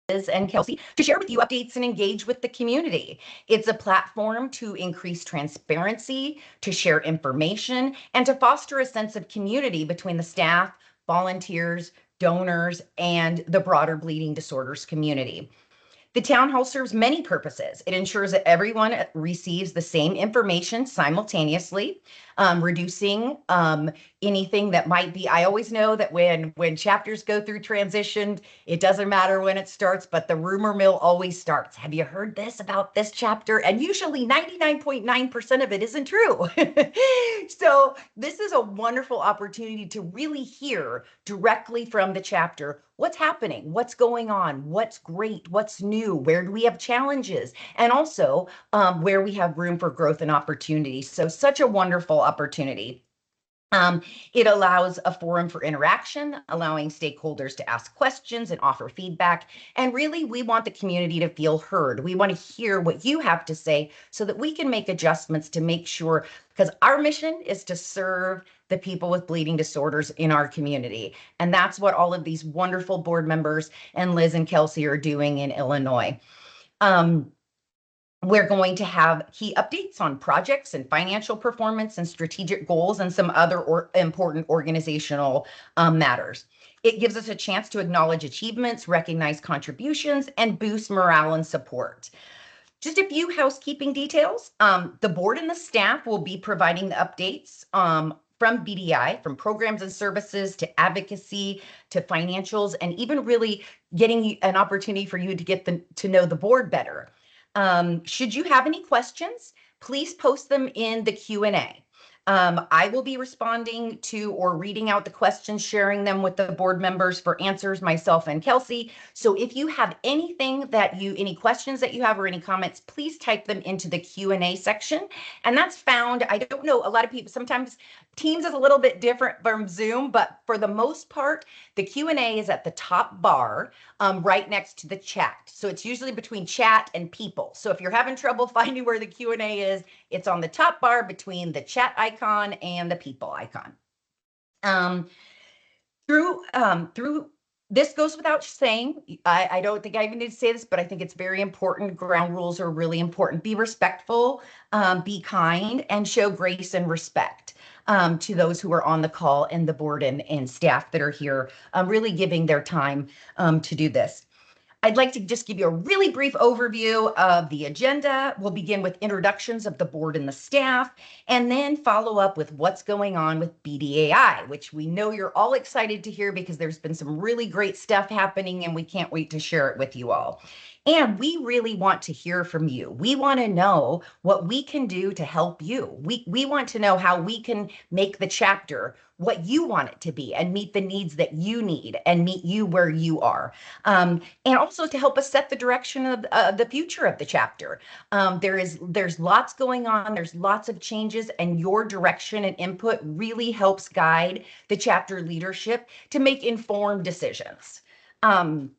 and Kelsey to share with you updates and engage with the community. It's a platform to increase transparency, to share information, and to foster a sense of community between the staff, volunteers, donors, and the broader bleeding disorders community. The town hall serves many purposes. It ensures that everyone receives the same information simultaneously, reducing anything that might be. I always know that when chapters go through transition, it doesn't matter when it starts, but the rumor mill always starts. Have you heard this about this chapter? And usually 99.9% of it isn't true. So this is a wonderful opportunity to really hear directly from the chapter what's happening, what's going on, what's great, what's new, where do we have challenges, and also where we have room for growth and opportunity. So such a wonderful opportunity. It allows a forum for interaction, allowing stakeholders to ask questions and offer feedback. And really, we want the community to feel heard. We want to hear what you have to say so that we can make adjustments to make sure, because our mission is to serve the people with bleeding disorders in our community. And that's what all of these wonderful board members and Liz and Kelsey are doing in Illinois. We're going to have key updates on projects and financial performance and strategic goals and some other important organizational matters. It gives us a chance to acknowledge achievements, recognize contributions, and boost morale and support. Just a few housekeeping details. The board and the staff will be providing the updates from BDAI, from programs and services to advocacy to financials, and even really getting an opportunity for you to get to know the board better. Should you have any questions, please post them in the Q&A. I will be responding to or reading out the questions, sharing them with the board members for answers, myself and Kelsey. So if you have any questions that you have or any comments, please type them into the Q&A section. And that's found, I don't know, a lot of people, sometimes Teams is a little bit different from Zoom, but for the most part, the Q&A is at the top bar right next to the chat. So it's usually between chat and people. So if you're having trouble finding where the Q&A is, it's on the top bar between the chat icon and the people icon. Through this goes without saying, I don't think I even need to say this, but I think it's very important. Ground rules are really important. Be respectful, be kind, and show grace and respect to those who are on the call and the board and staff that are here, really giving their time to do this. I'd like to just give you a really brief overview of the agenda. We'll begin with introductions of the board and the staff, and then follow up with what's going on with BDAI, which we know you're all excited to hear because there's been some really great stuff happening and we can't wait to share it with you all. And we really want to hear from you. We want to know what we can do to help you. We want to know how we can make the chapter what you want it to be and meet the needs that you need and meet you where you are. And also to help us set the direction of the future of the chapter. There's lots going on. There's lots of changes, and your direction and input really helps guide the chapter leadership to make informed decisions. And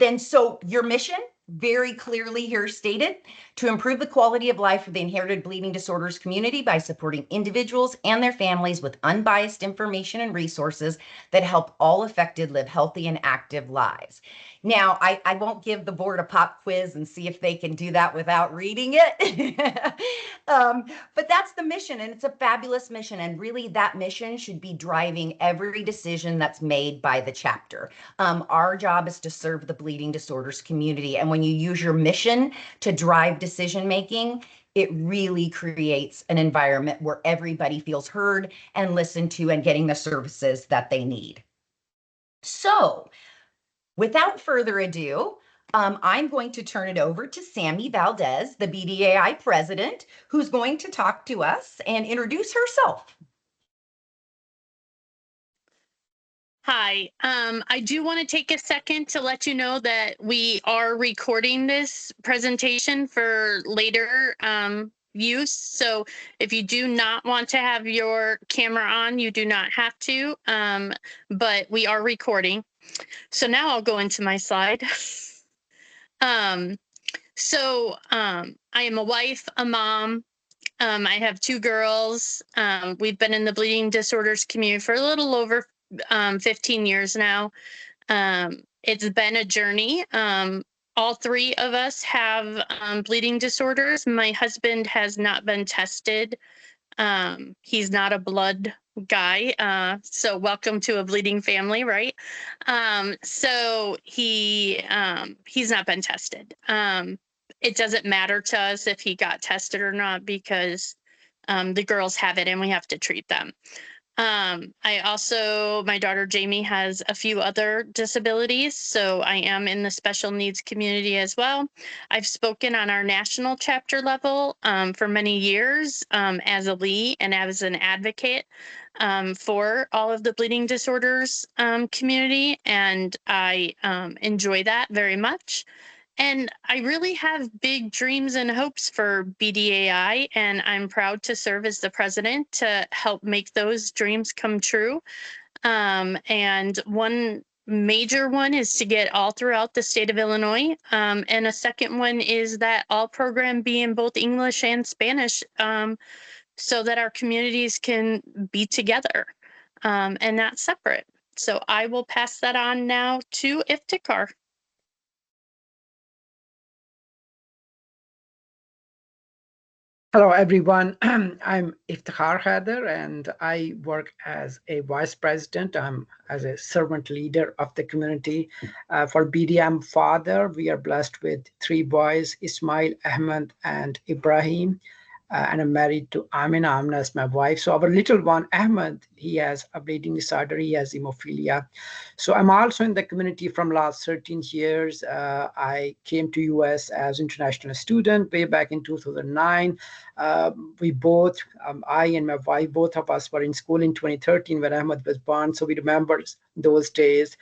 then, so your mission, very clearly here stated, to improve the quality of life for the inherited bleeding disorders community by supporting individuals and their families with unbiased information and resources that help all affected live healthy and active lives. Now, I won't give the board a pop quiz and see if they can do that without reading it. But that's the mission, and it's a fabulous mission. And really, that mission should be driving every decision that's made by the chapter. Our job is to serve the bleeding disorders community. And when you use your mission to drive decision making, it really creates an environment where everybody feels heard and listened to and getting the services that they need. So, without further ado, I'm going to turn it over to Sammy Valdez, the BDAI president, who's going to talk to us and introduce herself. Hi, I do want to take a second to let you know that we are recording this presentation for later use. So if you do not want to have your camera on, you do not have to, but we are recording. So now I'll go into my slide. I am a wife, a mom. I have 2 girls. We've been in the bleeding disorders community for a little over 15 years now. it's been a journey. All three of us have bleeding disorders. My husband has not been tested. He's not a blood guy. So welcome to a bleeding family, right? So he's not been tested. It doesn't matter to us if he got tested or not because the girls have it and we have to treat them. My daughter Jamie has a few other disabilities, so I am in the special needs community as well. I've spoken on our national chapter level for many years as a Lee and as an advocate for all of the bleeding disorders community, and I enjoy that very much. And I really have big dreams and hopes for BDAI, and I'm proud to serve as the president to help make those dreams come true. And one major one is to get all throughout the state of Illinois. And a second one is that all program be in both English and Spanish so that our communities can be together and not separate. So I will pass that on now to Iftikhar. Hello, everyone. I'm Iftikhar Haider, and I work as a vice president. I'm as a servant leader of the community. For BDAI, I'm father. We are blessed with three boys, Ismail, Ahmed, and Ibrahim. And I'm married to Amina. Amina is my wife. So our little one, Ahmed, he has a bleeding disorder. He has hemophilia. So I'm also in the community from last 13 years. I came to US as international student way back in 2009. We both, I and my wife, both of us were in school in 2013 when Ahmed was born. So we remember those days.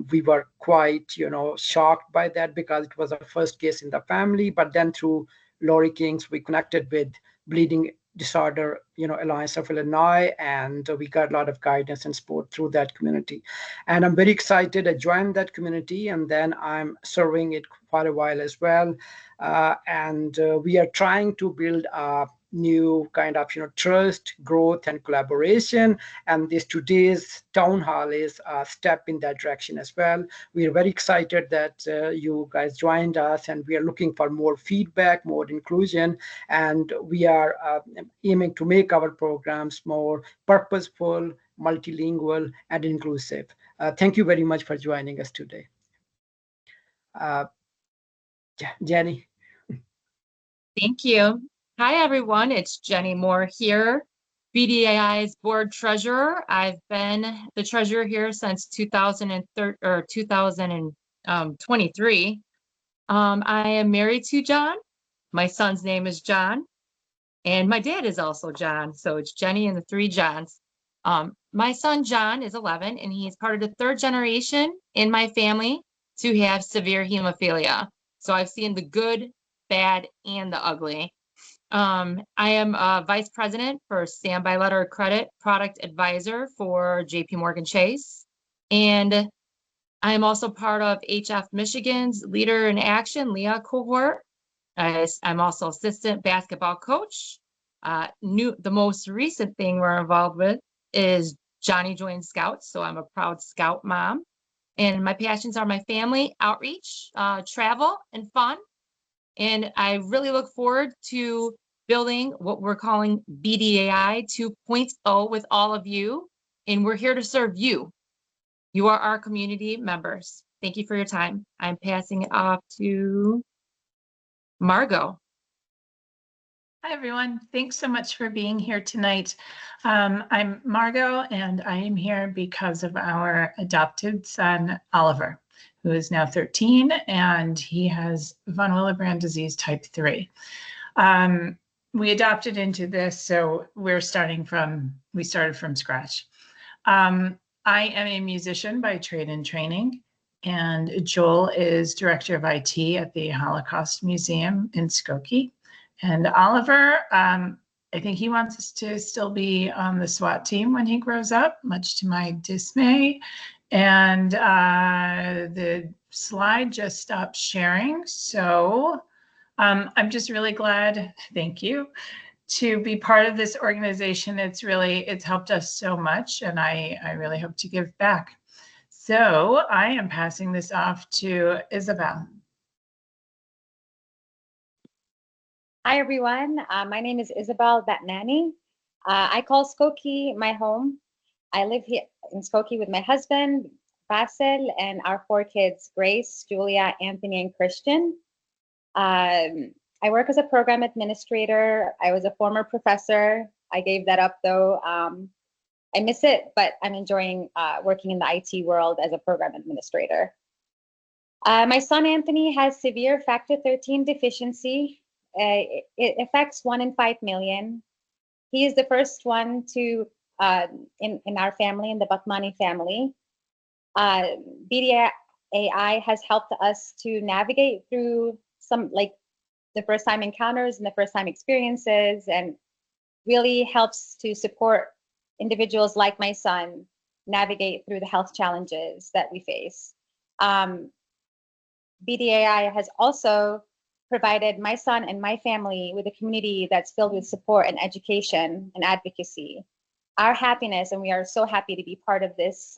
We were quite, shocked by that because it was our first case in the family. But then through Lori Kings, we connected with Bleeding Disorder, Alliance of Illinois, and we got a lot of guidance and support through that community. And I'm very excited. I joined that community, and then I'm serving it for a while as well. And we are trying to build a new kind of trust, growth, and collaboration. And this today's town hall is a step in that direction as well. We are very excited that you guys joined us, and we are looking for more feedback, more inclusion, and we are aiming to make our programs more purposeful, multilingual, and inclusive. Thank you very much for joining us today. Jenny. Thank you. Hi, everyone. It's Jenny Moore here, BDAI's board treasurer. I've been the treasurer here since 2023. I am married to John. My son's name is John, and my dad is also John. So it's Jenny and the three Johns. My son John is 11, and he's part of the third generation in my family to have severe hemophilia. So I've seen the good, bad, and the ugly. I am a vice president for standby letter of credit product advisor for JP Morgan Chase. And I am also part of HF Michigan's Leader in Action, LEA cohort. I'm also assistant basketball coach. The most recent thing we're involved with is Johnny joined Scouts. So I'm a proud Scout mom. And my passions are my family, outreach, travel, and fun. And I really look forward to building what we're calling BDAI 2.0 with all of you. And we're here to serve you. You are our community members. Thank you for your time. I'm passing it off to Margot. Hi, everyone. Thanks so much for being here tonight. I'm Margot, and I am here because of our adopted son, Oliver, who is now 13, and he has von Willebrand disease type 3. We adopted into this, so we started from scratch. I am a musician by trade and training, and Joel is director of IT at the Holocaust Museum in Skokie. And Oliver, I think he wants us to still be on the SWAT team when he grows up, much to my dismay. And the slide just stopped sharing. So I'm just really glad, thank you, to be part of this organization. It's helped us so much, and I really hope to give back. So I am passing this off to Isabel. Hi, everyone. My name is Isabel Batnani. I call Skokie my home. I live here in Skokie with my husband, Basil, and our 4 kids, Grace, Julia, Anthony, and Christian. I work as a program administrator. I was a former professor. I gave that up, though. I miss it, but I'm enjoying working in the IT world as a program administrator. My son, Anthony, has severe factor 13 deficiency. It affects 1 in 5 million. He is the first one to in our family, in the Batmani family. BDAI has helped us to navigate through some like the first time encounters and the first time experiences, and really helps to support individuals like my son navigate through the health challenges that we face. BDAI has also provided my son and my family with a community that's filled with support and education and advocacy. Our happiness, and we are so happy to be part of this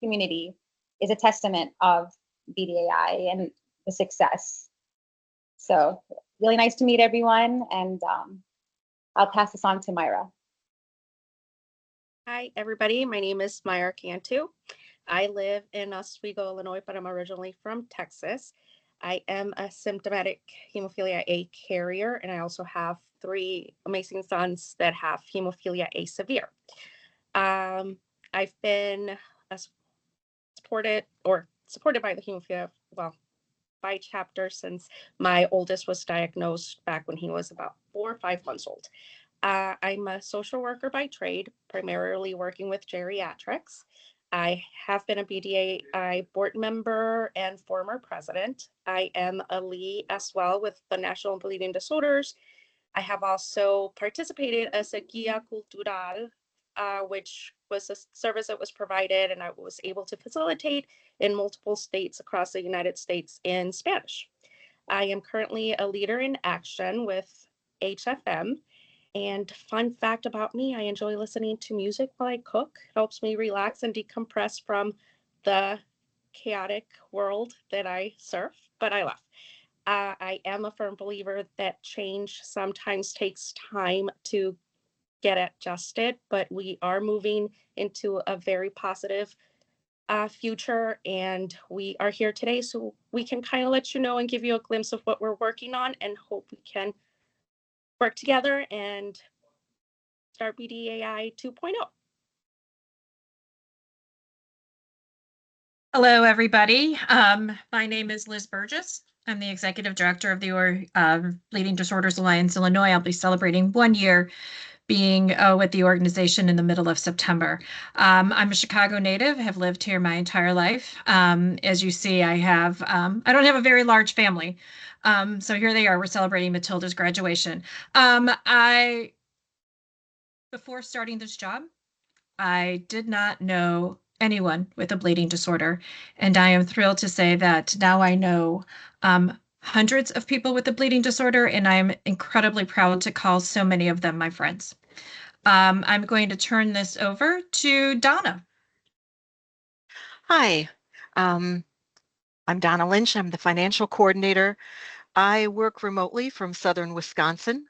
community, is a testament of BDAI and the success. So really nice to meet everyone, and I'll pass this on to Myra. Hi, everybody. My name is Myra Cantu. I live in Oswego, Illinois, but I'm originally from Texas. I am a symptomatic hemophilia A carrier, and I also have 3 amazing sons that have hemophilia A severe. I've been supported by the hemophilia, by chapter since my oldest was diagnosed back when he was about 4 or 5 months old. I'm a social worker by trade, primarily working with geriatrics. I have been a BDAI board member and former president. I am a Lee as well with the National Bleeding Disorders. I have also participated as a Guia Cultural, which was a service that was provided and I was able to facilitate in multiple states across the United States in Spanish. I am currently a leader in action with HFM. And fun fact about me, I enjoy listening to music while I cook. It helps me relax and decompress from the chaotic world that I surf, but I love. I am a firm believer that change sometimes takes time to get adjusted, but we are moving into a very positive future, and we are here today so we can kind of let you know and give you a glimpse of what we're working on, and hope we can work together and start BDAI 2.0. Hello, everybody. My name is Liz Burgess. I'm the executive director of the Bleeding Disorders Alliance Illinois. I'll be celebrating 1 year being with the organization in the middle of September. I'm a Chicago native, have lived here my entire life. As you see, I don't have a very large family. So here they are, we're celebrating Matilda's graduation. Before starting this job, I did not know anyone with a bleeding disorder, and I am thrilled to say that now I know hundreds of people with a bleeding disorder, and I'm incredibly proud to call so many of them my friends. I'm going to turn this over to Donna. Hi, I'm Donna Lynch. I'm the financial coordinator. I work remotely from Southern Wisconsin.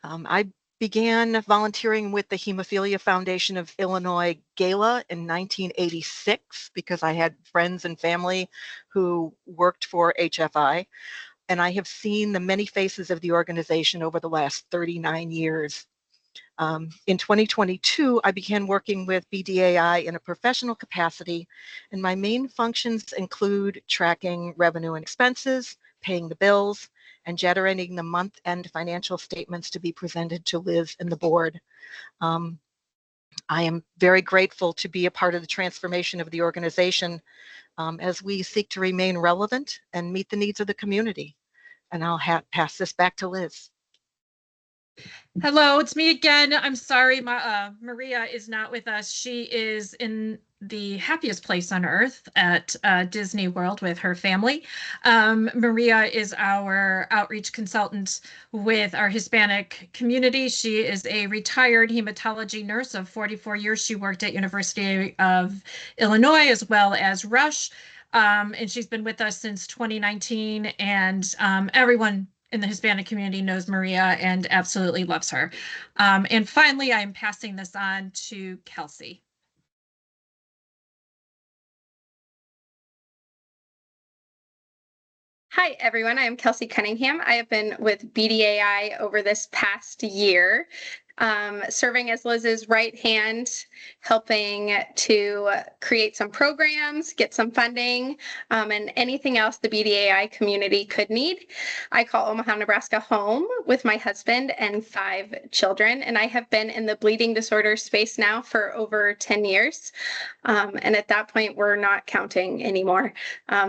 I began volunteering with the Hemophilia Foundation of Illinois Gala in 1986 because I had friends and family who worked for HFI, and I have seen the many faces of the organization over the last 39 years. In 2022, I began working with BDAI in a professional capacity, and my main functions include tracking revenue and expenses, paying the bills, and generating the month-end financial statements to be presented to Liz and the board. I am very grateful to be a part of the transformation of the organization as we seek to remain relevant and meet the needs of the community. And I'll pass this back to Liz. Hello, it's me again. I'm sorry, Maria is not with us. She is in the happiest place on earth at Disney World with her family. Maria is our outreach consultant with our Hispanic community. She is a retired hematology nurse of 44 years. She worked at University of Illinois as well as Rush. And she's been with us since 2019, and everyone in the Hispanic community knows Maria and absolutely loves her. And finally, I'm passing this on to Kelsey. Hi, everyone. I am Kelsey Cunningham. I have been with BDAI over this past year, serving as Liz's right hand, helping to create some programs, get some funding, and anything else the BDAI community could need. I call Omaha, Nebraska home with my husband and 5 children, and I have been in the bleeding disorder space now for over 10 years. And at that point, we're not counting anymore.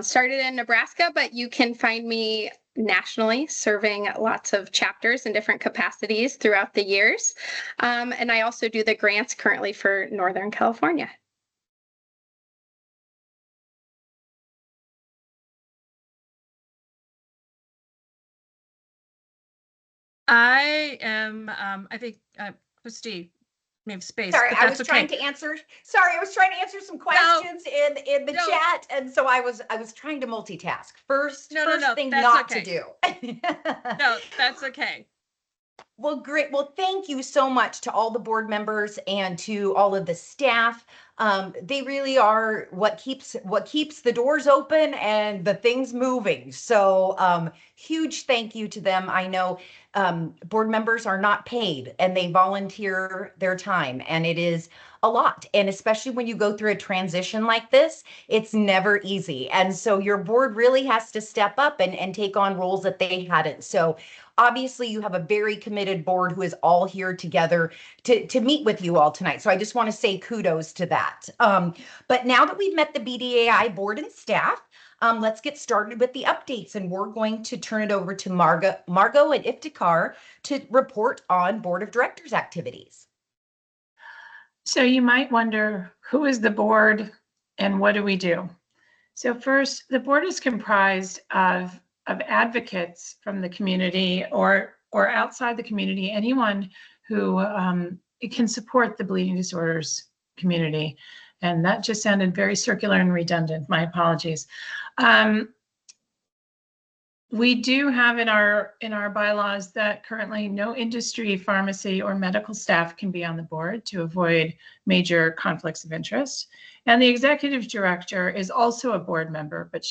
Started in Nebraska, but you can find me nationally, serving lots of chapters in different capacities throughout the years. And I also do the grants currently for Northern California. I am, I think, Christy, we have space, Sorry, but I that's was trying okay. to answer. Sorry, I was trying to answer some questions in the no. chat, and so I was trying to multitask. First thing that's not okay. to do. No, that's okay. Well, great. Well, thank you so much to all the board members and to all of the staff. They really are what keeps the doors open and the things moving. So huge thank you to them. I know board members are not paid and they volunteer their time, and it is a lot. And especially when you go through a transition like this, it's never easy. And so your board really has to step up and take on roles that they hadn't. So obviously you have a very committed board who is all here together to meet with you all tonight. So I just want to say kudos to that. But now that we've met the BDAI board and staff, let's get started with the updates, and we're going to turn it over to Margot and Iftikhar to report on board of directors activities. So you might wonder, who is the board and what do we do? So first, the board is comprised of advocates from the community or outside the community, anyone who can support the bleeding disorders community. And that just sounded very circular and redundant. My apologies. We do have in our bylaws that currently no industry, pharmacy, or medical staff can be on the board to avoid major conflicts of interest. And the executive director is also a board member, but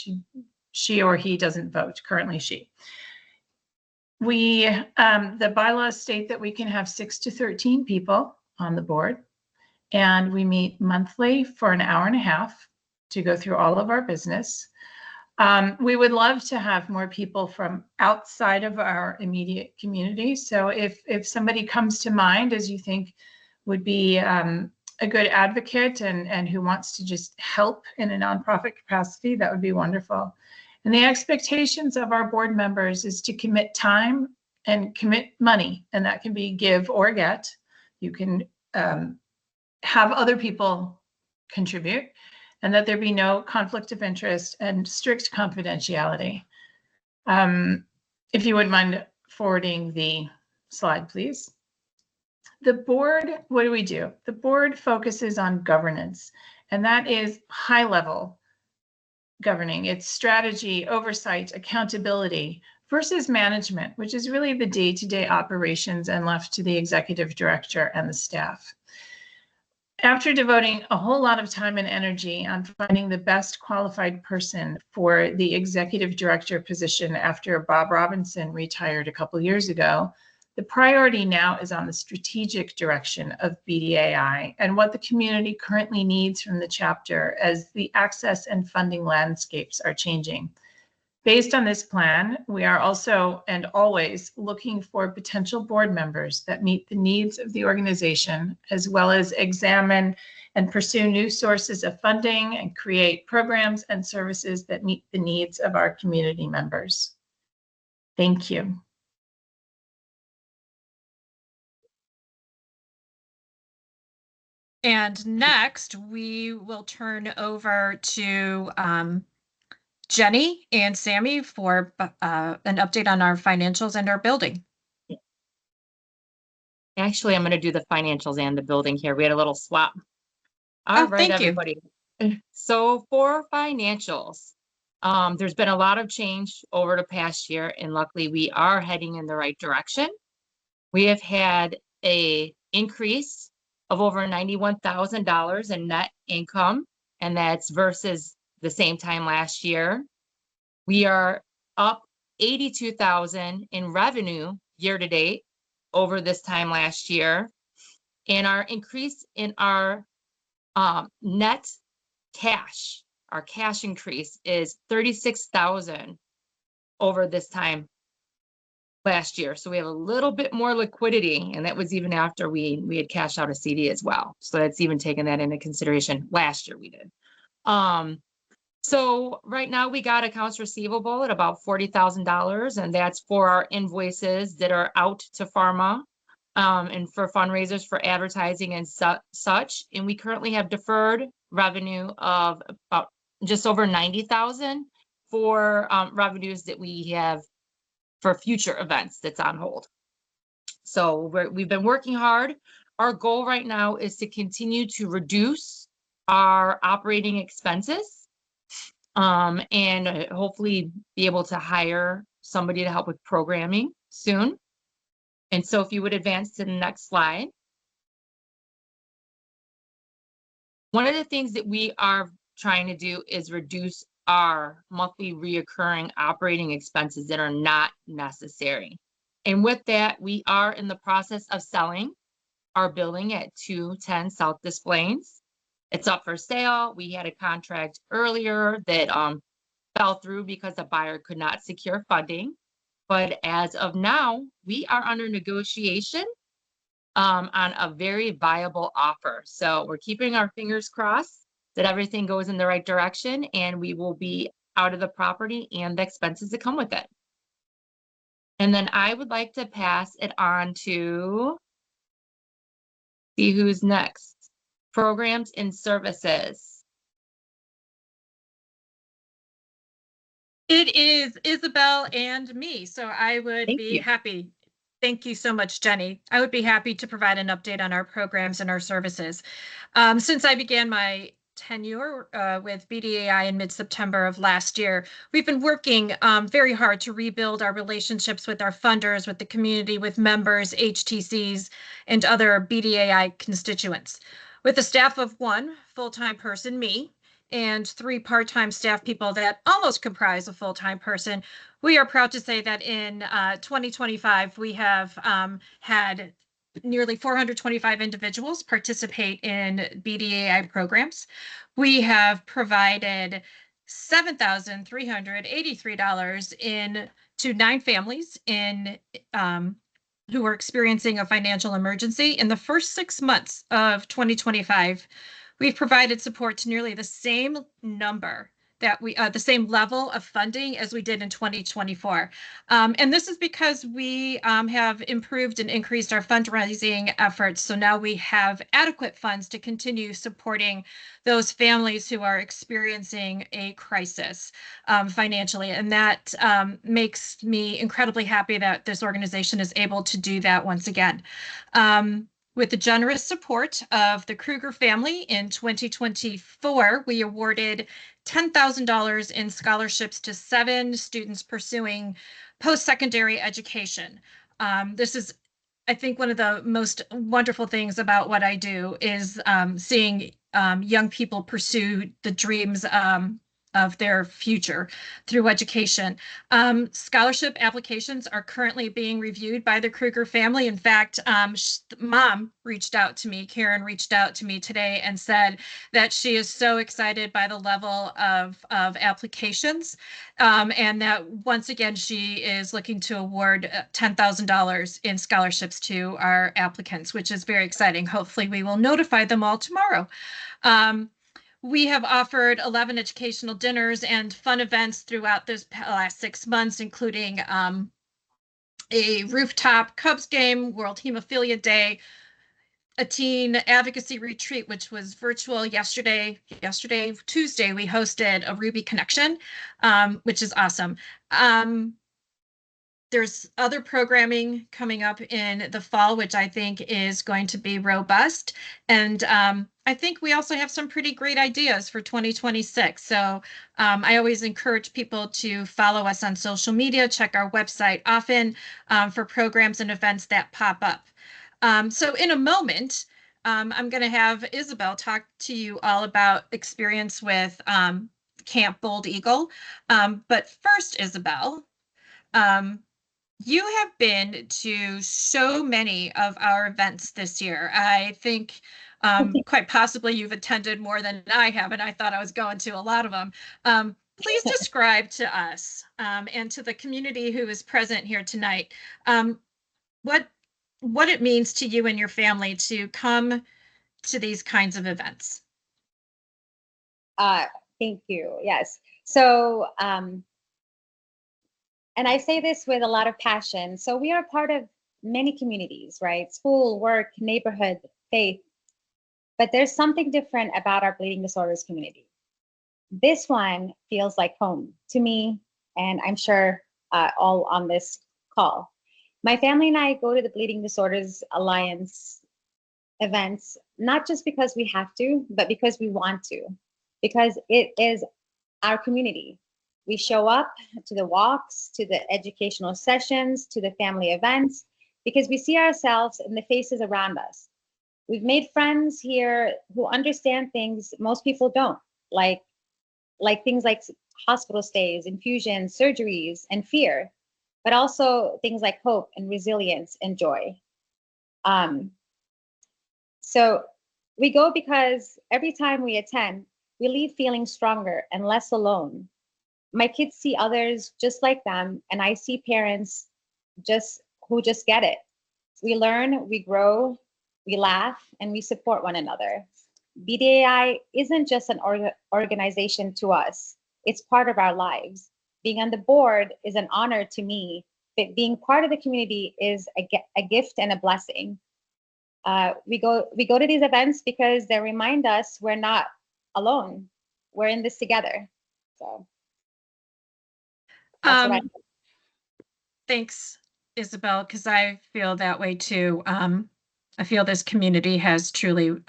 she or he doesn't vote. Currently, she. The bylaws state that we can have 6 to 13 people on the board, and we meet monthly for an hour and a half to go through all of our business. We would love to have more people from outside of our immediate community. So if somebody comes to mind as you think would be a good advocate and who wants to just help in a nonprofit capacity, that would be wonderful. And the expectations of our board members is to commit time and commit money, and that can be give or get. You can have other people contribute, and that there be no conflict of interest and strict confidentiality. If you wouldn't mind forwarding the slide, please. The board, what do we do? The board focuses on governance, and that is high-level governing. It's strategy, oversight, accountability versus management, which is really the day-to-day operations and left to the executive director and the staff. After devoting a whole lot of time and energy on finding the best qualified person for the executive director position after Bob Robinson retired a couple years ago, the priority now is on the strategic direction of BDAI and what the community currently needs from the chapter as the access and funding landscapes are changing. Based on this plan, we are also and always looking for potential board members that meet the needs of the organization, as well as examine and pursue new sources of funding and create programs and services that meet the needs of our community members. Thank you. And next, we will turn over to Jenny and Sammy for an update on our financials and our building. Actually, I'm going to do the financials and the building here. We had a little swap. All right, thank you. everybody. So for financials, there's been a lot of change over the past year, and luckily we are heading in the right direction. We have had a increase of over $91,000 in net income, and that's versus the same time last year. We are up 82,000 in revenue year to date over this time last year, and our increase in our net cash, our cash increase is 36,000 over this time last year. So we have a little bit more liquidity, and that was even after we had cashed out a CD as well. So that's even taken that into consideration. Last year we did. So right now we got accounts receivable at about $40,000, and that's for our invoices that are out to pharma, and for fundraisers for advertising and such. And we currently have deferred revenue of about just over 90,000 for revenues that we have for future events that's on hold. So we've been working hard. Our goal right now is to continue to reduce our operating expenses, and hopefully be able to hire somebody to help with programming soon. And so if you would advance to the next slide. One of the things that we are trying to do is reduce our monthly reoccurring operating expenses that are not necessary. And with that, we are in the process of selling our building at 210 South Des Plaines. It's up for sale. We had a contract earlier that fell through because the buyer could not secure funding. But as of now, we are under negotiation on a very viable offer. So we're keeping our fingers crossed that everything goes in the right direction, and we will be out of the property and the expenses that come with it. And then I would like to pass it on to see who's next. Programs and services. It is Isabel and me, so I would Thank be you. happy. Thank you so much, Jenny. I would be happy to provide an update on our programs and our services. Since I began my tenure with BDAI in mid-September of last year, we've been working very hard to rebuild our relationships with our funders, with the community, with members, HTCs, and other BDAI constituents. With a staff of one full-time person, me, and 3 part-time staff people that almost comprise a full-time person, we are proud to say that in 2025, we have had nearly 425 individuals participate in BDAI programs. We have provided $7,383 to 9 families in who are experiencing a financial emergency. In the first 6 months of 2025, we've provided support to nearly the same number that the same level of funding as we did in 2024. And this is because we have improved and increased our fundraising efforts. So now we have adequate funds to continue supporting those families who are experiencing a crisis financially. And that makes me incredibly happy that this organization is able to do that once again. With the generous support of the Kruger family in 2024, we awarded $10,000 in scholarships to 7 students pursuing post-secondary education. This is, I think, one of the most wonderful things about what I do is seeing young people pursue the dreams of their future through education. Scholarship applications are currently being reviewed by the Kruger family. In fact, Mom reached out to me, Karen reached out to me today and said that she is so excited by the level of applications, and that once again, she is looking to award $10,000 in scholarships to our applicants, which is very exciting. Hopefully we will notify them all tomorrow. We have offered 11 educational dinners and fun events throughout this last 6 months, including a rooftop Cubs game, World Hemophilia Day, a teen advocacy retreat, which was virtual yesterday, Tuesday, we hosted a Ruby Connection, which is awesome. There's other programming coming up in the fall, which I think is going to be robust. And I think we also have some pretty great ideas for 2026. So I always encourage people to follow us on social media, check our website often for programs and events that pop up. So in a moment, I'm going to have Isabel talk to you all about experience with Camp Bold Eagle. But first, Isabel, you have been to so many of our events this year. I think quite possibly you've attended more than I have, and I thought I was going to a lot of them. Please describe to us and to the community who is present here tonight what it means to you and your family to come to these kinds of events. Thank you. Yes. So, and I say this with a lot of passion. So we are part of many communities, right? School, work, neighborhood, faith. But there's something different about our bleeding disorders community. This one feels like home to me, and I'm sure all on this call. My family and I go to the Bleeding Disorders Alliance events, not just because we have to, but because we want to, because it is our community. We show up to the walks, to the educational sessions, to the family events, because we see ourselves in the faces around us. We've made friends here who understand things most people don't, like things like hospital stays, infusions, surgeries, and fear, but also things like hope and resilience and joy. So we go because every time we attend, we leave feeling stronger and less alone. My kids see others just like them, and I see parents who just get it. We learn, we grow, we laugh, and we support one another. BDAI isn't just an organization to us, it's part of our lives. Being on the board is an honor to me, but being part of the community is a gift and a blessing. We go to these events because they remind us we're not alone. We're in this together. So that's what Thanks, Isabel, because I feel that way too. I feel this community has truly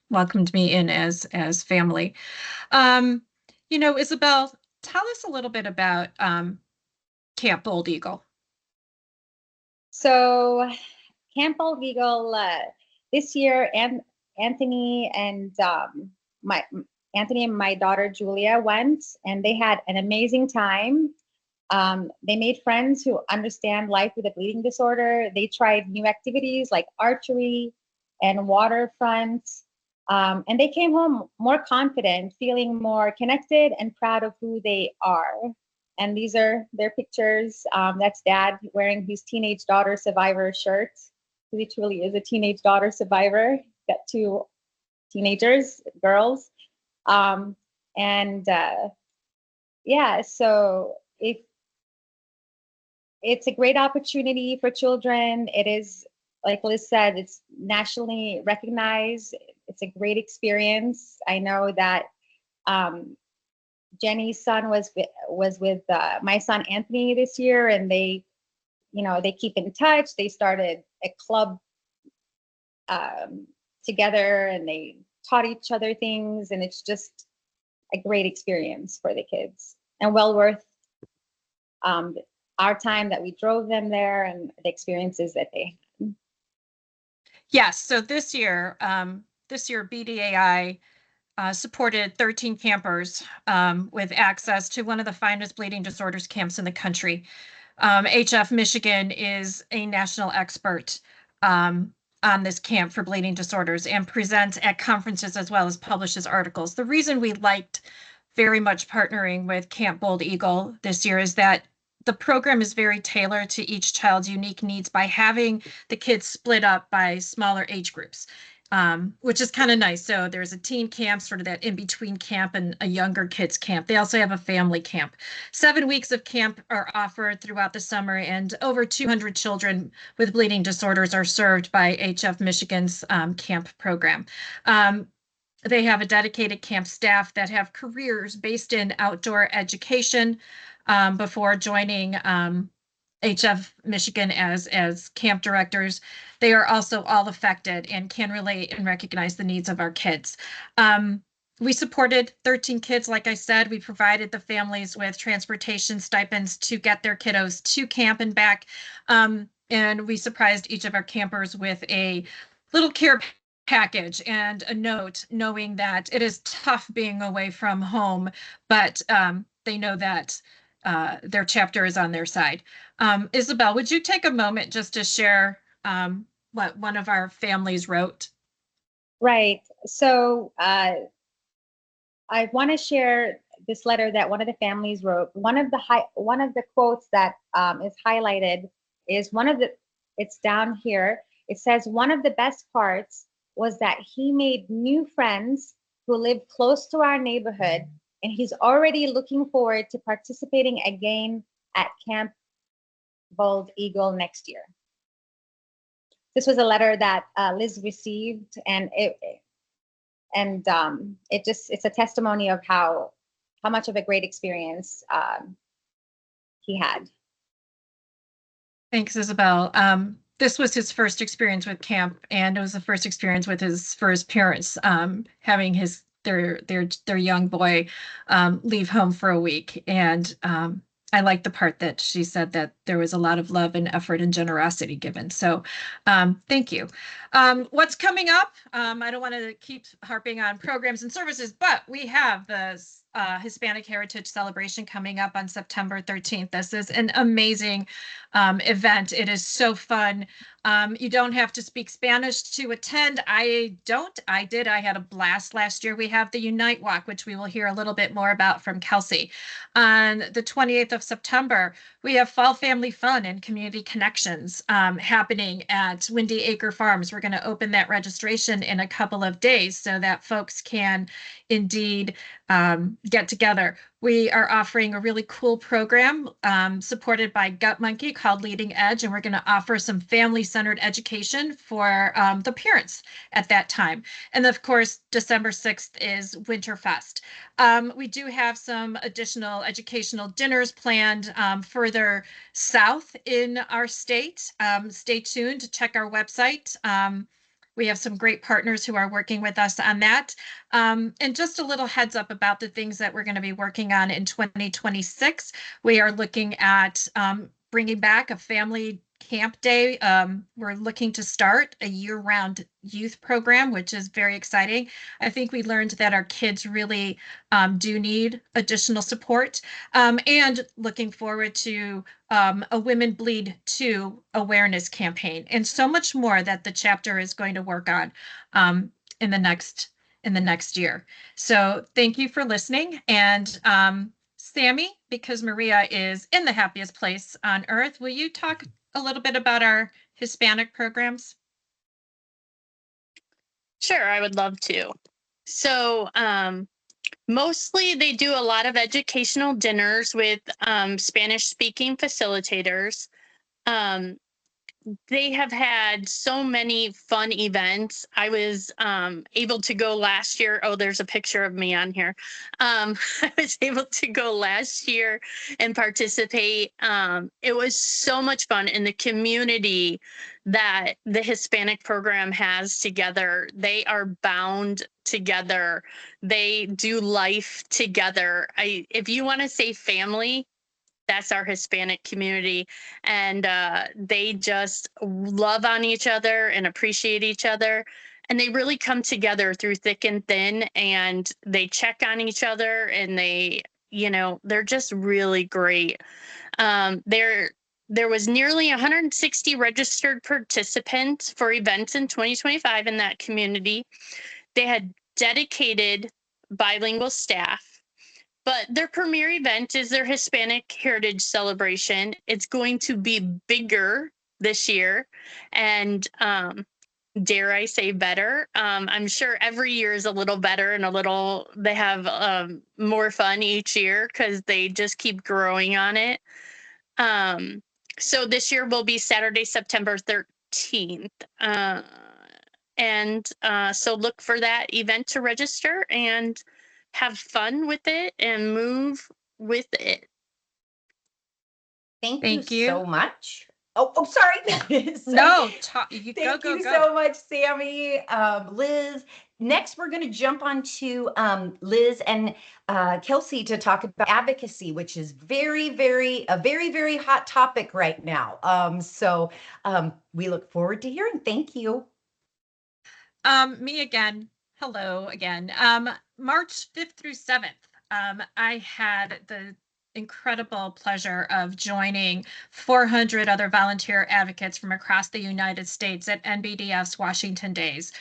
welcomed me in as family. Isabel, tell us a little bit about Camp Bold Eagle. So Camp Bold Eagle this year, and Anthony and my daughter Julia went, and they had an amazing time. They made friends who understand life with a bleeding disorder. They tried new activities like archery and waterfront. And they came home more confident, feeling more connected and proud of who they are. And these are their pictures. That's Dad wearing his teenage daughter survivor shirt. He truly is a teenage daughter survivor. Got two teenagers, girls. Yeah, so it's a great opportunity for children. It is, like Liz said, it's nationally recognized. It's a great experience. I know that Jenny's son was with my son Anthony this year, and they keep in touch. They started a club together, and they taught each other things, and it's just a great experience for the kids, and well worth our time that we drove them there and the experiences that they had. Yes, so this year BDAI supported 13 campers with access to one of the finest bleeding disorders camps in the country. HF Michigan is a national expert on this camp for bleeding disorders and presents at conferences as well as publishes articles. The reason we liked very much partnering with Camp Bold Eagle this year is that the program is very tailored to each child's unique needs by having the kids split up by smaller age groups. which is kind of nice. So there's a teen camp, sort of that in-between camp, and a younger kids camp. They also have a family camp. 7 weeks of camp are offered throughout the summer, and over 200 children with bleeding disorders are served by HF Michigan's camp program. They have a dedicated camp staff that have careers based in outdoor education before joining HF Michigan as camp directors. They are also all affected and can relate and recognize the needs of our kids. We supported 13 kids, like I said. We provided the families with transportation stipends to get their kiddos to camp and back. And we surprised each of our campers with a little care package and a note, knowing that it is tough being away from home, but they know that their chapter is on their side. Isabel, would you take a moment just to share what one of our families wrote? Right. So I want to share this letter that one of the families wrote. One of the quotes that is highlighted is it's down here. It says, one of the best parts was that he made new friends who live close to our neighborhood, and he's already looking forward to participating again at Camp Bald Eagle next year. This was a letter that Liz received, and it's a testimony of how much of a great experience he had. Thanks, Isabel. This was his first experience with camp, and it was the first experience for his parents, having their young boy leave home for a week. And I like the part that she said that there was a lot of love and effort and generosity given. So thank you. What's coming up? I don't want to keep harping on programs and services, but we have the Hispanic Heritage Celebration coming up on September 13th. This is an amazing event. It is so fun. You don't have to speak Spanish to attend. I don't. I did. I had a blast last year. We have the Unite Walk, which we will hear a little bit more about from Kelsey. On the 28th of September, we have Fall Family Fun and Community Connections happening at Windy Acre Farms. We're going to open that registration in a couple of days so that folks can indeed get together. We are offering a really cool program supported by Gut Monkey called Leading Edge, and we're going to offer some family-centered education for the parents at that time. And of course, December 6th is Winterfest. We do have some additional educational dinners planned further south in our state. Stay tuned to check our website. We have some great partners who are working with us on that. And just a little heads up about the things that we're going to be working on in 2026. We are looking at bringing back a family camp day. We're looking to start a year-round youth program, which is very exciting. I think we learned that our kids really do need additional support, and looking forward to a Women Bleed Too awareness campaign, and so much more that the chapter is going to work on in the next year. So thank you for listening. And Sammy, because Maria is in the happiest place on earth, will you talk a little bit about our Hispanic programs? Sure, I would love to. So mostly they do a lot of educational dinners with Spanish speaking facilitators. They have had so many fun events. I was able to go last year. Oh, there's a picture of me on here. I was able to go last year and participate. It was so much fun in the community that the Hispanic program has together. They are bound together. They do life together. If you want to say family, that's our Hispanic community, and they just love on each other and appreciate each other, and they really come together through thick and thin, and they check on each other, and they're just really great. There was nearly 160 registered participants for events in 2025 in that community. They had dedicated bilingual staff. But their premier event is their Hispanic Heritage Celebration. It's going to be bigger this year. And dare I say, better. I'm sure every year is a little better and they have more fun each year because they just keep growing on it. So this year will be Saturday, September 13th. So look for that event to register and have fun with it and move with it. Thank Thank you you. so much. Oh, sorry. No, Thank go. you so much, Sammy. Liz, next we're going to jump on to Liz and Kelsey to talk about advocacy, which is a very hot topic right now. We look forward to hearing. Thank you. Me again. Hello again. March 5th through 7th, I had the incredible pleasure of joining 400 other volunteer advocates from across the United States at NBDF's Washington Days.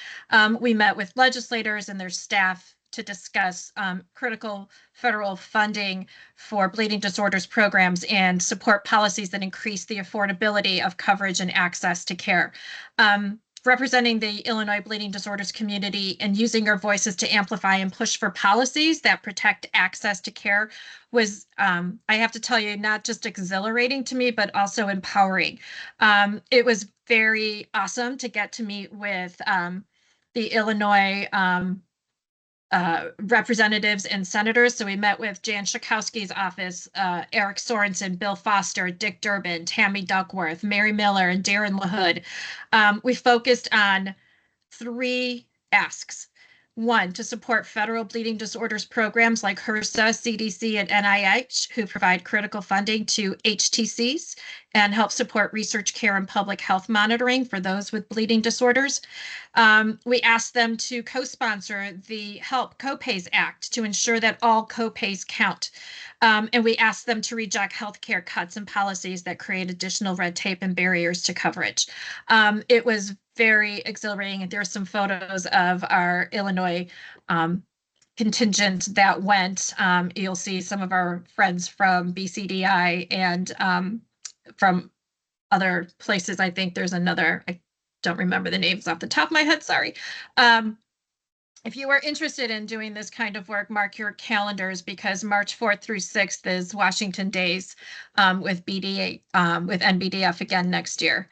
We met with legislators and their staff to discuss critical federal funding for bleeding disorders programs and support policies that increase the affordability of coverage and access to care. Representing the Illinois bleeding disorders community and using our voices to amplify and push for policies that protect access to care was, I have to tell you, not just exhilarating to me, but also empowering. It was very awesome to get to meet with the Illinois representatives and senators. So we met with Jan Schakowsky's office, Eric Sorensen, Bill Foster, Dick Durbin, Tammy Duckworth, Mary Miller, and Darren LaHood. We focused on 3 asks. 1, to support federal bleeding disorders programs like HRSA, CDC, and NIH, who provide critical funding to HTCs and help support research, care, and public health monitoring for those with bleeding disorders. We asked them to co-sponsor the Help Copays Act to ensure that all copays count. And we asked them to reject healthcare cuts and policies that create additional red tape and barriers to coverage. It was very exhilarating. There's some photos of our Illinois contingent that went. You'll see some of our friends from BCDI and from other places. I think there's another, I don't remember the names off the top of my head, sorry. If you are interested in doing this kind of work, mark your calendars because March 4th through 6th is Washington Days with BDA, with NBDF again next year.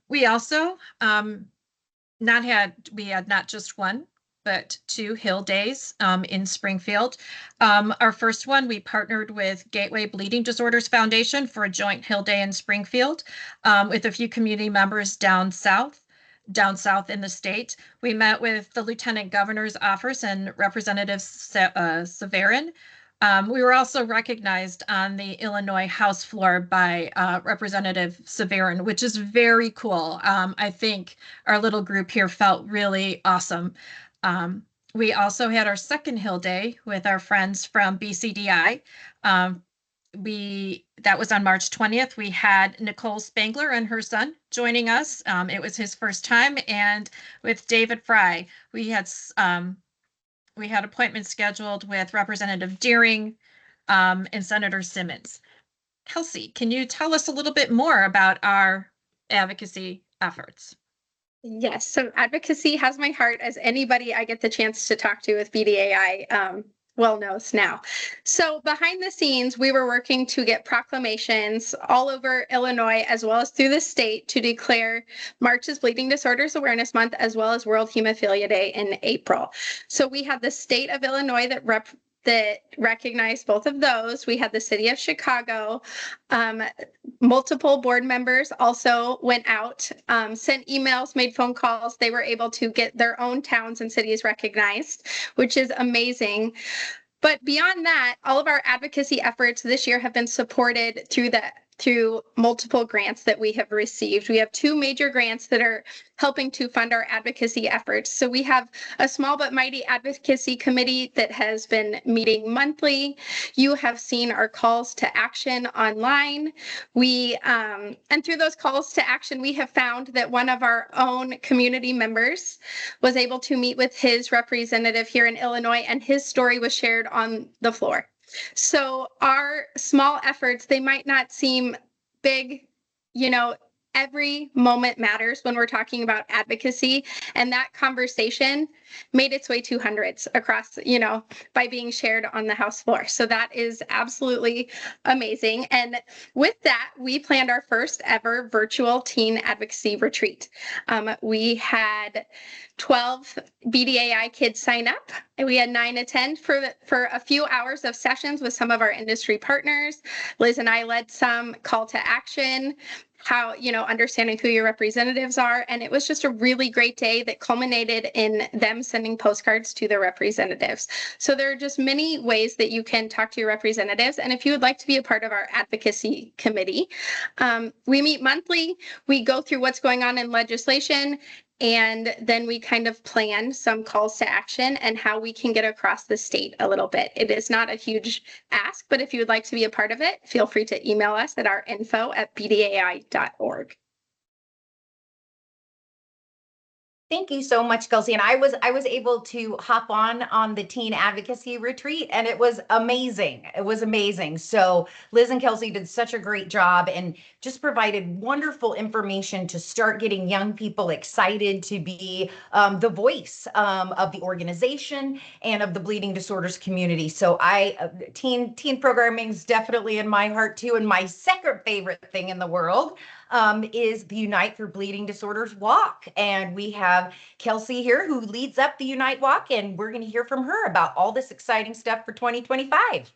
We also we had not just 1, but 2 Hill Days in Springfield. Our first one, we partnered with Gateway Bleeding Disorders Foundation for a joint Hill Day in Springfield with a few community members down south in the state. We met with the Lieutenant Governor's office and Representative Severin. We were also recognized on the Illinois House floor by Representative Severin, which is very cool. I think our little group here felt really awesome. We also had our second Hill Day with our friends from BCDI. That was on March 20th. We had Nicole Spangler and her son joining us. It was his first time, and with David Fry, we had appointments scheduled with Representative Deering and Senator Simmons. Kelsey, can you tell us a little bit more about our advocacy efforts? Yes, so advocacy has my heart, as anybody I get the chance to talk to with BDAI well knows now. So behind the scenes, we were working to get proclamations all over Illinois as well as through the state to declare March as Bleeding Disorders Awareness Month as well as World Hemophilia Day in April. So we had the state of Illinois that recognized both of those. We had the city of Chicago. Multiple board members also went out, sent emails, made phone calls. They were able to get their own towns and cities recognized, which is amazing. But beyond that, all of our advocacy efforts this year have been supported through multiple grants that we have received. We have 2 major grants that are helping to fund our advocacy efforts. So we have a small but mighty advocacy committee that has been meeting monthly. You have seen our calls to action online. And through those calls to action, we have found that one of our own community members was able to meet with his representative here in Illinois, and his story was shared on the floor. So our small efforts, they might not seem big, every moment matters when we're talking about advocacy. And that conversation made its way to hundreds across, by being shared on the House floor. So that is absolutely amazing. And with that, we planned our first ever virtual teen advocacy retreat. We had 12 BDAI kids sign up, and we had 9 attend for a few hours of sessions with some of our industry partners. Liz and I led some call to action, how, understanding who your representatives are. And it was just a really great day that culminated in them sending postcards to their representatives. So there are just many ways that you can talk to your representatives. And if you would like to be a part of our advocacy committee, we meet monthly. We go through what's going on in legislation, and then we kind of plan some calls to action and how we can get across the state a little bit. It is not a huge ask, but if you would like to be a part of it, feel free to email us at our info@bdai.org. Thank you so much, Kelsey. And I was able to hop on the teen advocacy retreat, and it was amazing. It was amazing. So Liz and Kelsey did such a great job and just provided wonderful information to start getting young people excited to be the voice of the organization and of the bleeding disorders community. So teen programming is definitely in my heart too. And my second favorite thing in the world is the Unite for Bleeding Disorders Walk. And we have Kelsey here who leads up the Unite Walk, and we're going to hear from her about all this exciting stuff for 2025.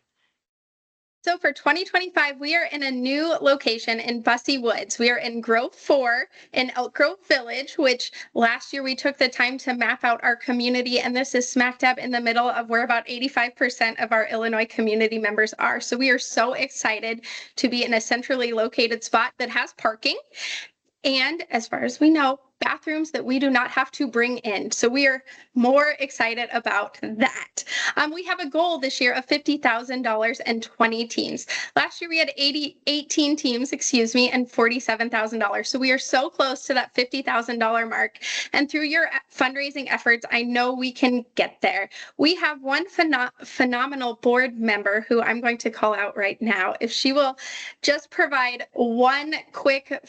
So for 2025, we are in a new location in Bussey Woods. We are in Grove 4 in Elk Grove Village, which last year we took the time to map out our community, and this is smack dab in the middle of where about 85% of our Illinois community members are. So we are so excited to be in a centrally located spot that has parking. And as far as we know, bathrooms that we do not have to bring in. So we are more excited about that. We have a goal this year of $50,000 and 20 teams. Last year we had 18 teams, and $47,000. So we are so close to that $50,000 mark. And through your fundraising efforts, I know we can get there. We have one phenomenal board member who I'm going to call out right now. If she will just provide one quick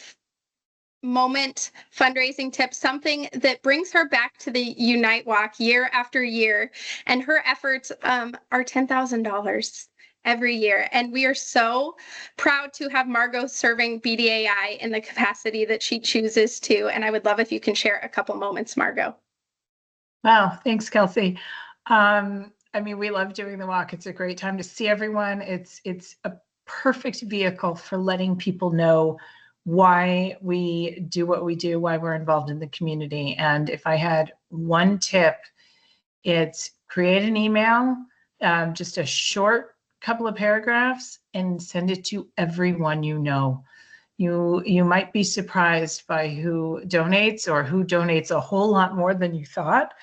moment fundraising tip, something that brings her back to the Unite Walk year after year. And her efforts are $10,000 every year. And we are so proud to have Margot serving BDAI in the capacity that she chooses to. And I would love if you can share a couple moments, Margot. Wow, thanks, Kelsey. We love doing the walk. It's a great time to see everyone. It's a perfect vehicle for letting people know why we do what we do, why we're involved in the community. And if I had one tip, it's create an email, just a short couple of paragraphs, and send it to everyone you know. You might be surprised by who donates or who donates a whole lot more than you thought,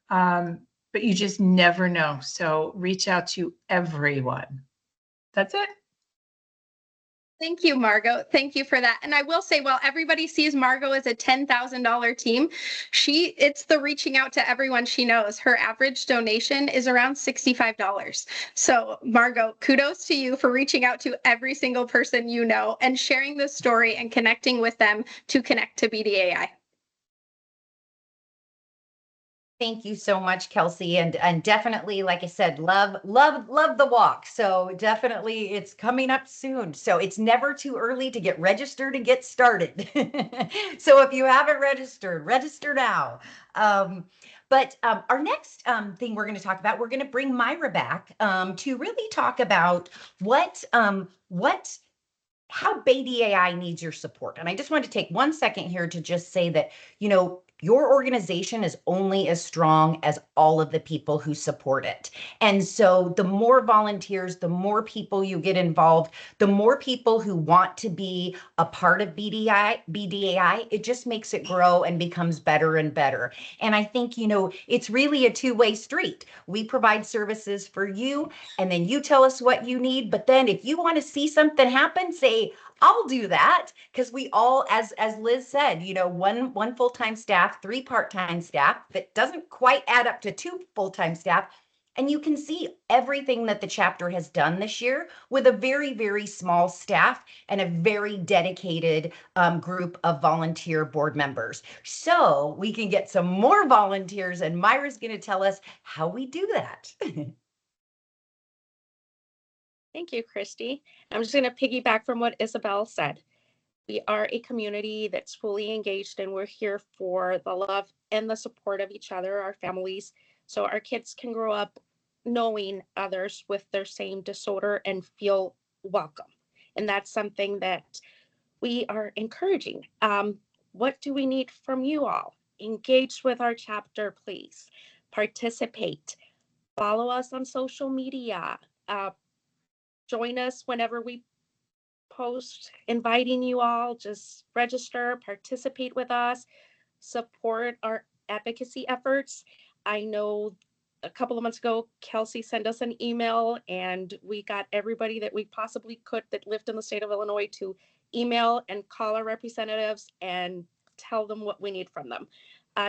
but you just never know. So reach out to everyone. That's it. Thank you, Margot. Thank you for that. And I will say, while everybody sees Margot as a $10,000 team, it's the reaching out to everyone she knows. Her average donation is around $65. So Margot, kudos to you for reaching out to every single person you know and sharing the story and connecting with them to connect to BDAI. Thank you so much, Kelsey. And definitely, like I said, love the walk. So definitely it's coming up soon. So it's never too early to get registered and get started. So if you haven't registered, register now. But our next thing we're going to talk about, we're going to bring Myra back to really talk about how BDAI needs your support. And I just want to take 1 second here to just say that, your organization is only as strong as all of the people who support it. And so the more volunteers, the more people you get involved, the more people who want to be a part of BDAI, it just makes it grow and becomes better and better. And I think, it's really a two-way street. We provide services for you, and then you tell us what you need. But then if you want to see something happen, say, I'll do that, because we all, as Liz said, one full-time staff, 3 part-time staff, that doesn't quite add up to 2 full-time staff. And you can see everything that the chapter has done this year with a very, very small staff and a very dedicated group of volunteer board members. So we can get some more volunteers, and Myra's going to tell us how we do that. Thank you, Christy. I'm just going to piggyback from what Isabel said. We are a community that's fully engaged, and we're here for the love and the support of each other, our families, so our kids can grow up knowing others with their same disorder and feel welcome. And that's something that we are encouraging. What do we need from you all? Engage with our chapter, please. Participate. Follow us on social media. Join us whenever we post inviting you all. Just register, participate with us, support our advocacy efforts. I know a couple of months ago, Kelsey sent us an email, and we got everybody that we possibly could that lived in the state of Illinois to email and call our representatives and tell them what we need from them.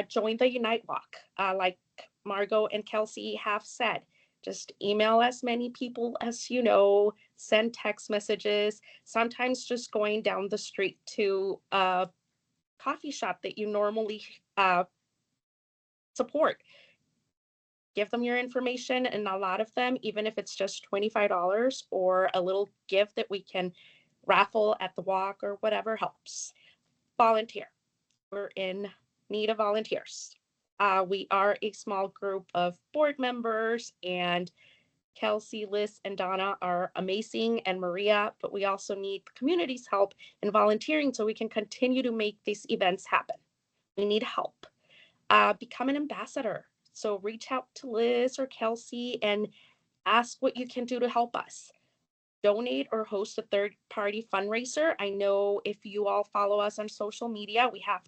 Join the Unite Walk, like Margot and Kelsey have said. Just email as many people as you know, send text messages, sometimes just going down the street to a coffee shop that you normally support. Give them your information, and a lot of them, even if it's just $25 or a little gift that we can raffle at the walk or whatever, helps. Volunteer. We're in need of volunteers. We are a small group of board members, and Kelsey, Liz, and Donna are amazing, and Maria, but we also need the community's help in volunteering so we can continue to make these events happen. We need help. Become an ambassador. So reach out to Liz or Kelsey and ask what you can do to help us. Donate or host a third-party fundraiser. I know if you all follow us on social media, we have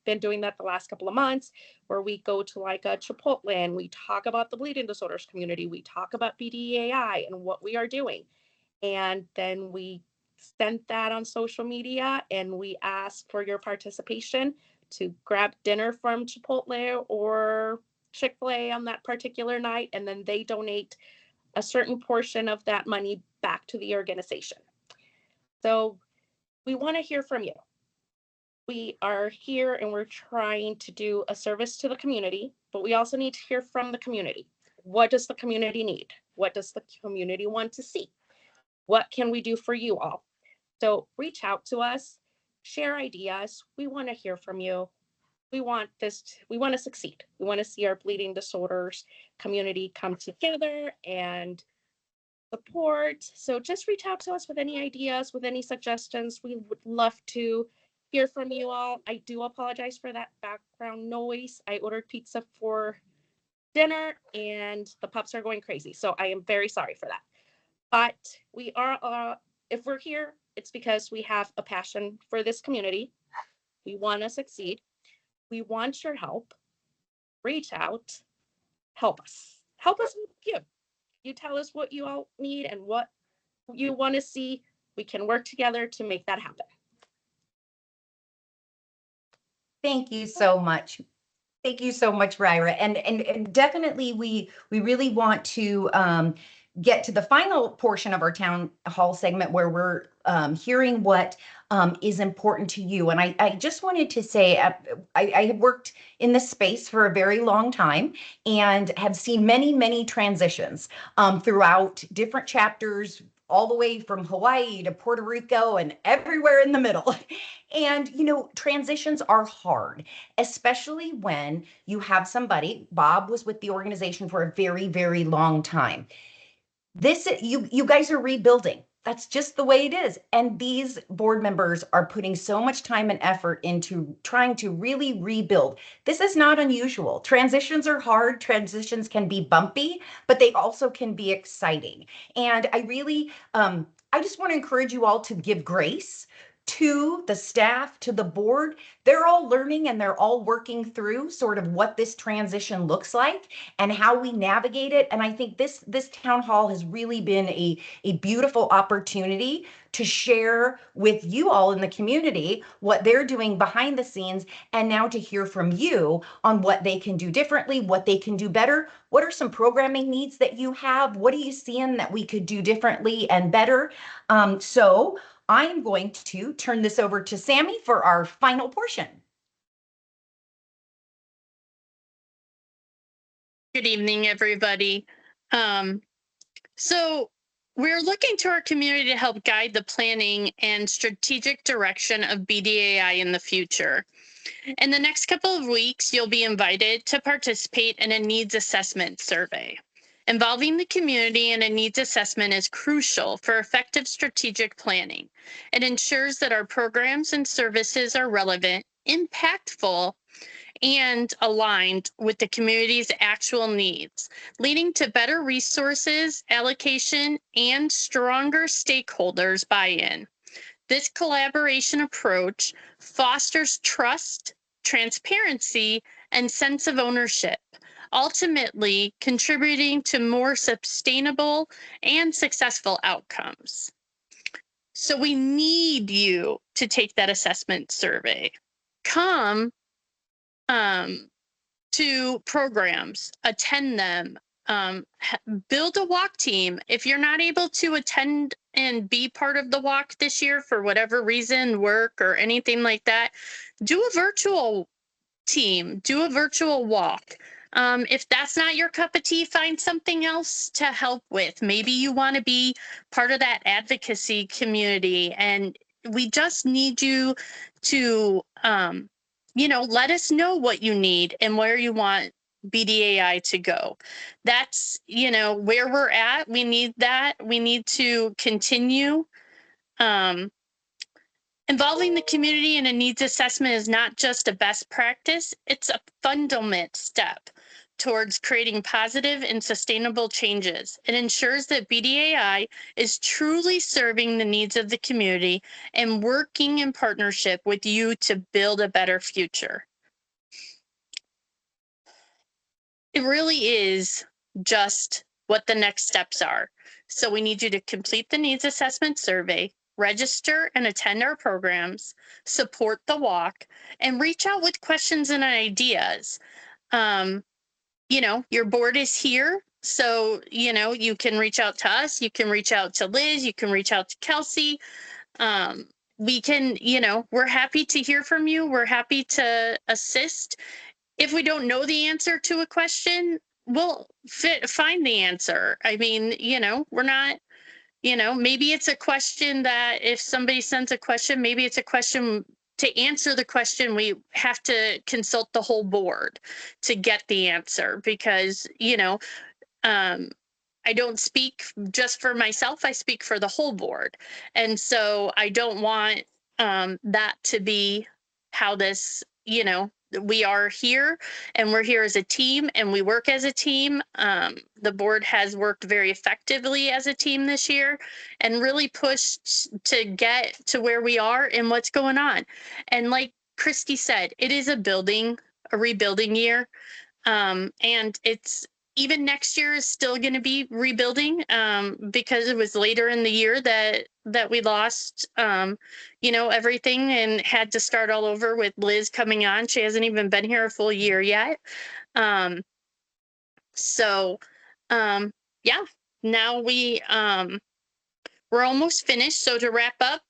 been doing that the last couple of months, where we go to like a Chipotle and we talk about the bleeding disorders community. We talk about BDAI and what we are doing. And then we send that on social media, and we ask for your participation to grab dinner from Chipotle or Chick-fil-A on that particular night. And then they donate a certain portion of that money back to the organization. So we want to hear from you. We are here and we're trying to do a service to the community, but we also need to hear from the community. What does the community need? What does the community want to see? What can we do for you all? So reach out to us, share ideas. We want to hear from you. We want to succeed. We want to see our bleeding disorders community come together and support. So just reach out to us with any ideas, with any suggestions. We would love to hear from you all. I do apologize for that background noise. I ordered pizza for dinner and the pups are going crazy. So I am very sorry for that. But we are, if we're here, it's because we have a passion for this community. We want to succeed. We want your help. Reach out, help us. Help us with you. You tell us what you all need and what you want to see. We can work together to make that happen. Thank you so much. Thank you so much, Ryra. And definitely we really want to get to the final portion of our town hall segment where we're hearing what is important to you. And I just wanted to say, I have worked in this space for a very long time and have seen many, many transitions throughout different chapters, all the way from Hawaii to Puerto Rico and everywhere in the middle. And, you know, transitions are hard, especially when you have somebody. Bob was with the organization for a very, very long time. You guys are rebuilding. That's just the way it is. And these board members are putting so much time and effort into trying to really rebuild. This is not unusual. Transitions are hard. Transitions can be bumpy, but they also can be exciting. And I really, I just want to encourage you all to give grace to the staff, to the board, they're all learning and they're all working through sort of what this transition looks like and how we navigate it. And I think this town hall has really been a beautiful opportunity to share with you all in the community what they're doing behind the scenes, and now to hear from you on what they can do differently, what they can do better. What are some programming needs that you have? What are you seeing that we could do differently and better? So I'm going to turn this over to Sammy for our final portion. Good evening, everybody. So we're looking to our community to help guide the planning and strategic direction of BDAI in the future. In the next couple of weeks, you'll be invited to participate in a needs assessment survey. Involving the community in a needs assessment is crucial for effective strategic planning. It ensures that our programs and services are relevant, impactful, and aligned with the community's actual needs, leading to better resources allocation and stronger stakeholders buy-in. This collaboration approach fosters trust, transparency, and sense of ownership, ultimately contributing to more sustainable and successful outcomes. So we need you to take that assessment survey. Come to programs, attend them, build a walk team. If you're not able to attend and be part of the walk this year for whatever reason, work or anything like that, do a virtual team, do a virtual walk. If that's not your cup of tea, find something else to help with. Maybe you want to be part of that advocacy community, and we just need you to, let us know what you need and where you want BDAI to go. That's, where we're at. We need that. We need to continue. Involving the community in a needs assessment is not just a best practice, it's a fundamental step towards creating positive and sustainable changes. It ensures that BDAI is truly serving the needs of the community and working in partnership with you to build a better future. It really is just what the next steps are. So we need you to complete the needs assessment survey, register and attend our programs, support the walk, and reach out with questions and ideas. Your board is here. So, you can reach out to us, you can reach out to Liz, you can reach out to Kelsey. We can, we're happy to hear from you. We're happy to assist. If we don't know the answer to a question, we'll find the answer. I mean, we're not, maybe it's a question that if somebody sends a question, maybe it's a question to answer the question, we have to consult the whole board to get the answer because, I don't speak just for myself, I speak for the whole board. And so I don't want that to be how this, we are here and we're here as a team and we work as a team. The board has worked very effectively as a team this year and really pushed to get to where we are and what's going on. And like Christy said, it is a rebuilding year. And it's even next year is still going to be rebuilding because it was later in the year that we lost, everything and had to start all over with Liz coming on. She hasn't even been here a full year yet. Now we're almost finished. So to wrap up,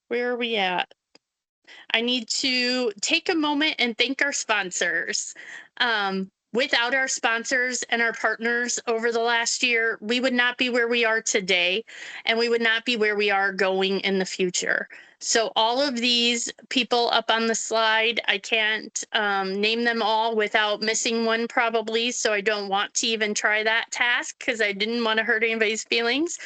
where are we at? I need to take a moment and thank our sponsors. Without our sponsors and our partners over the last year, we would not be where we are today, and we would not be where we are going in the future. So all of these people up on the slide, I can't name them all without missing one probably, so I don't want to even try that task because I didn't want to hurt anybody's feelings.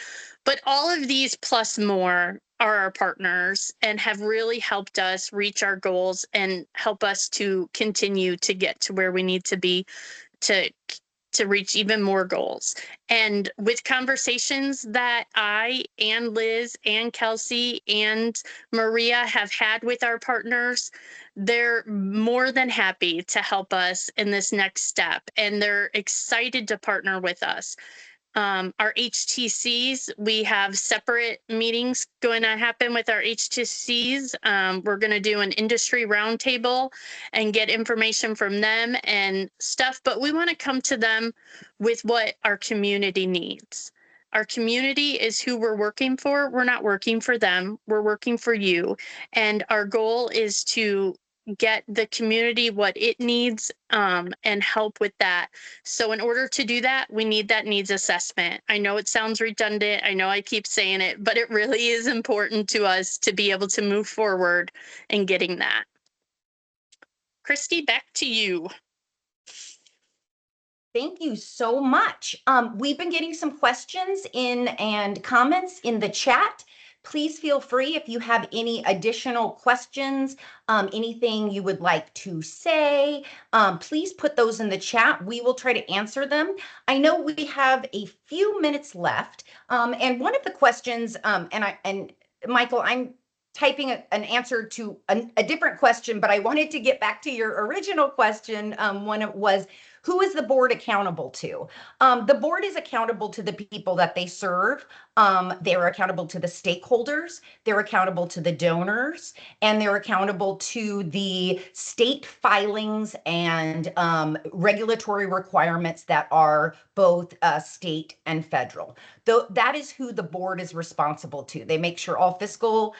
But all of these plus more are our partners and have really helped us reach our goals and help us to continue to get to where we need to be to to reach even more goals. And with conversations that I and Liz and Kelsey and Maria have had with our partners, they're more than happy to help us in this next step, and they're excited to partner with us. Our HTCs, we have separate meetings going to happen with our HTCs. We're going to do an industry roundtable and get information from them and stuff, but we want to come to them with what our community needs. Our community is who we're working for. We're not working for them. We're working for you. And our goal is to get the community what it needs and help with that. So in order to do that, we need that needs assessment. I know it sounds redundant. I know I keep saying it, but it really is important to us to be able to move forward in getting that. Christy, back to you. Thank you so much. We've been getting some questions in and comments in the chat. Please feel free if you have any additional questions, anything you would like to say, please put those in the chat. We will try to answer them. I know we have a few minutes left, and one of the questions, and Michael, I'm typing an answer to a different question, but I wanted to get back to your original question when it was, who is the board accountable to? The board is accountable to the people that they serve. They're accountable to the stakeholders, they're accountable to the donors, and they're accountable to the state filings and regulatory requirements that are both state and federal. Though that is who the board is responsible to. They make sure all fiscal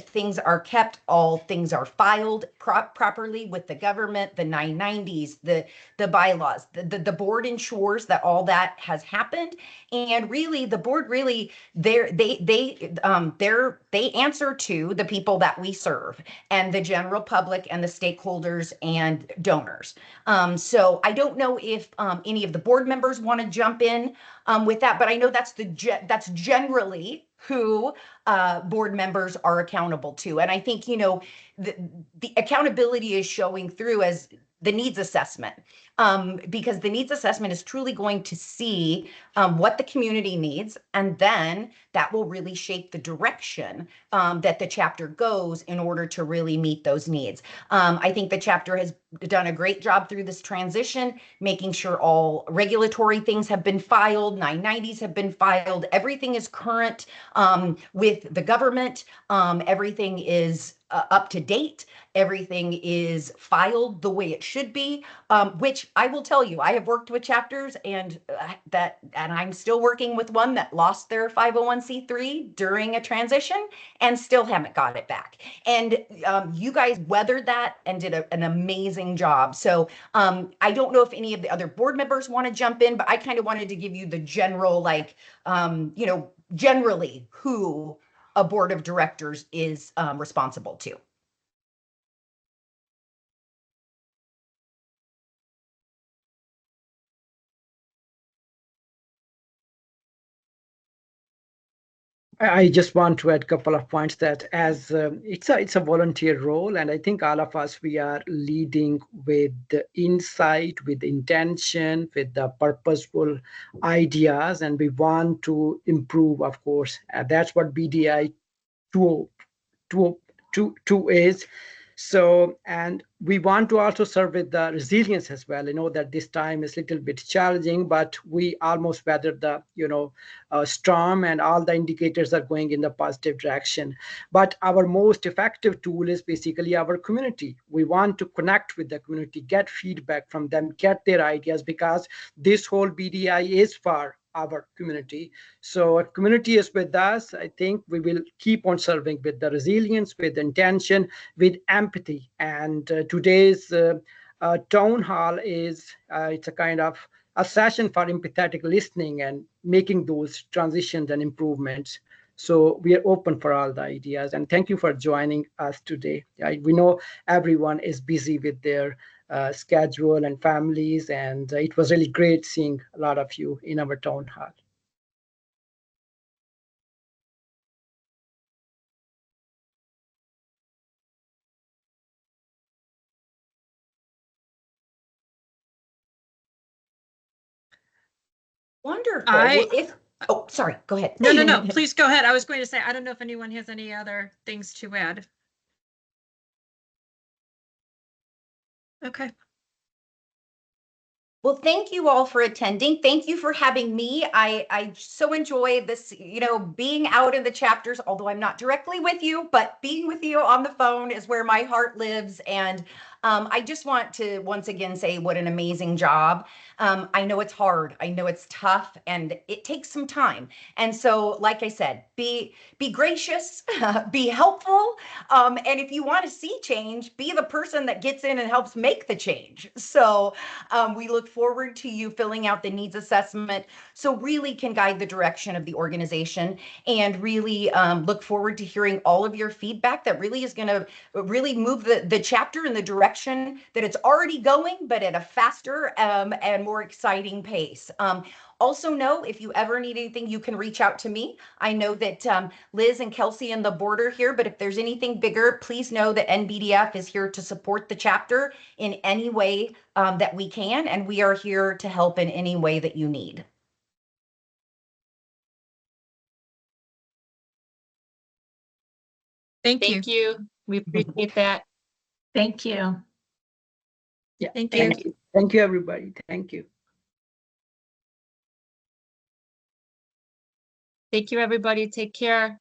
things are kept, all things are filed properly with the government, the 990s, the bylaws. The board ensures that all that has happened, and really the board really they answer to the people that we serve and the general public and the stakeholders and donors. So I don't know if any of the board members want to jump in with that, but I know that's generally who board members are accountable to. And I think, you know, the accountability is showing through as the needs assessment, because the needs assessment is truly going to see what the community needs, and then that will really shape the direction that the chapter goes in order to really meet those needs. I think the chapter has done a great job through this transition, making sure all regulatory things have been filed, 990s have been filed, everything is current with the government, everything is up to date. Everything is filed the way it should be, which I will tell you, I have worked with chapters and I'm still working with one that lost their 501c3 during a transition and still haven't got it back. And you guys weathered that and did an amazing job. So I don't know if any of the other board members want to jump in, but I kind of wanted to give you the general, like, you know, generally who a board of directors is responsible to. I just want to add a couple of points that as it's a volunteer role, and I think all of us, we are leading with the insight, with intention, with the purposeful ideas, and we want to improve, of course. That's what BDI 2 is. So, and we want to also serve with the resilience as well. You know that this time is a little bit challenging, but we almost weathered the, storm, and all the indicators are going in the positive direction. But our most effective tool is basically our community. We want to connect with the community, get feedback from them, get their ideas, because this whole BDI is for our community. So a community is with us. I think we will keep on serving with the resilience, with intention, with empathy. And today's town hall is it's a kind of a session for empathetic listening and making those transitions and improvements. So we are open for all the ideas. And thank you for joining us today. We know everyone is busy with their schedule and families, and it was really great seeing a lot of you in our town hall. Wonderful. I- Oh, sorry, go ahead. No. Please go ahead. I was going to say, I don't know if anyone has any other things to add. Okay. Well, thank you all for attending. Thank you for having me. I so enjoy this, being out in the chapters, although I'm not directly with you, but being with you on the phone is where my heart lives. And I just want to once again say what an amazing job. I know it's hard. I know it's tough and it takes some time. And so, like I said, be gracious, be helpful. And if you want to see change, be the person that gets in and helps make the change. So we look forward to you filling out the needs assessment so really can guide the direction of the organization, and really look forward to hearing all of your feedback that really is going to really move the chapter in the direction that it's already going, but at a faster and more exciting pace. Also know, if you ever need anything, you can reach out to me. I know that Liz and Kelsey and the board are here, but if there's anything bigger, please know that NBDF is here to support the chapter in any way that we can, and we are here to help in any way that you need. Thank you. Thank you. We appreciate that. Thank you. Yeah. Thank you. Thank you. Thank you, everybody. Thank you. Thank you, everybody. Take care.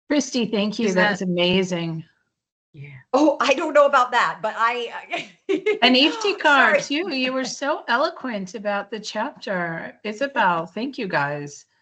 Christy, thank you. Is That that- was amazing. Yeah. Oh, I don't know about that, but I An Iftikhar Sorry. too. You were so eloquent about the chapter. Isabel, thank you guys.